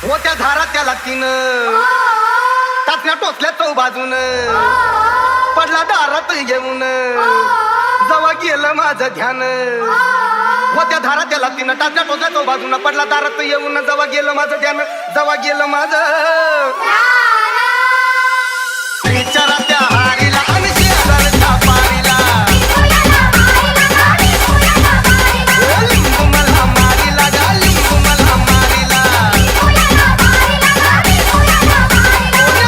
होत्या धारा त्याला तिनं टाचण्या टोचल्या चौ बाजून पडला दारात घेऊन जवळ गेलं माझं ध्यान होत्या धारा त्याला तिनं टाचण्या टोचल्या चौ बाजून पडला दारात येऊन जवळ गेलं माझं ध्यान जवळ गेलं माझं विचारा त्या हारीला आणि शेजारच्या पारीला लिंबू मला मारीला गा लिंबू मला मारीला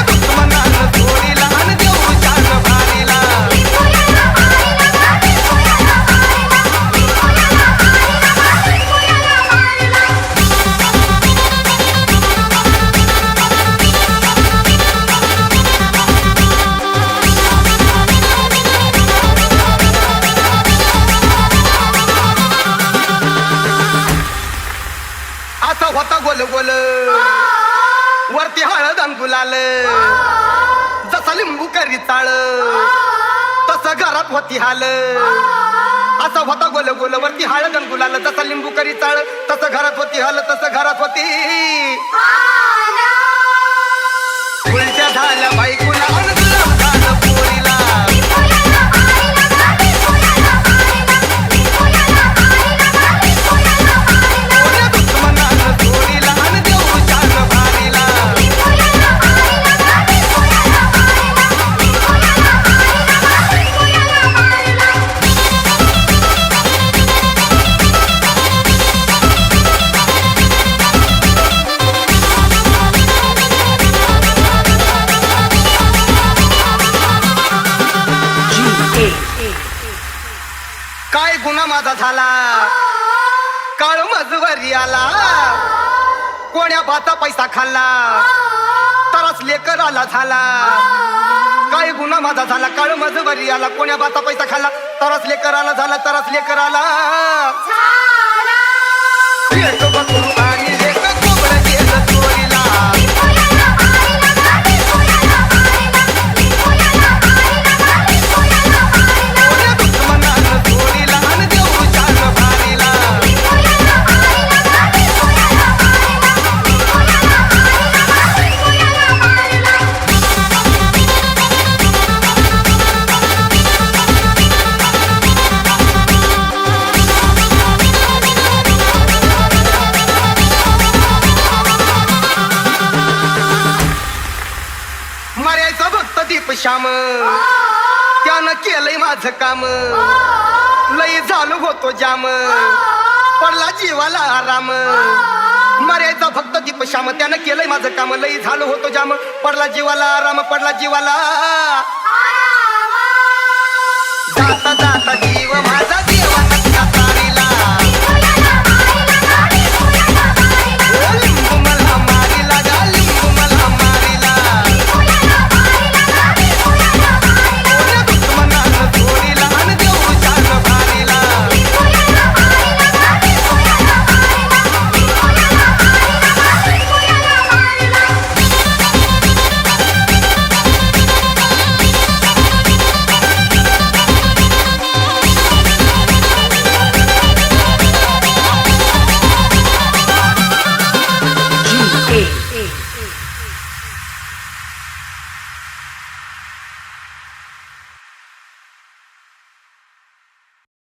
दुश्मनानं चोरीला आणि देऊळच्यानं भारीला असा होता गोल गोल वरती हळद आणि गुलाल जसा लिंबू करी चाळ तसं घरात होती हाल असा होता गोल गोल वरती हळद आणि गुलाल जसा लिंबू करी चाळ तसं घरात होती हाल तसं घरात होती उलट्या झाल्या बायकोला आणि गुलाब झालं पोरीला दुश्मनानं चोरीला आणि देऊळच्यानं भारीला काय गुन्हा माझा झाला काळ मजवरी आला कोण्या भाता पैसा खाल्ला तरच लेकर आला झाला काय गुन्हा माझा झाला काळ मजवरी आला कोण्या भाता पैसा खाल्ला तरच लेकर आला झाला तरच लेकर आला लेक बकरू आणि लेक कोबरं गेलं चोरीला दुश्मनानं चोरीला आणि देऊळच्यानं भारीला मर्याचा भक्त दीप श्याम त्यानं केलंय माझं काम लई झालो होतो जाम पडला जीवाला आराम मर्याचा भक्त दीप श्याम त्यानं केलंय माझं काम लई झालो होतो जाम पडला जीवाला आराम पडला जीवाला जाता जाता जीव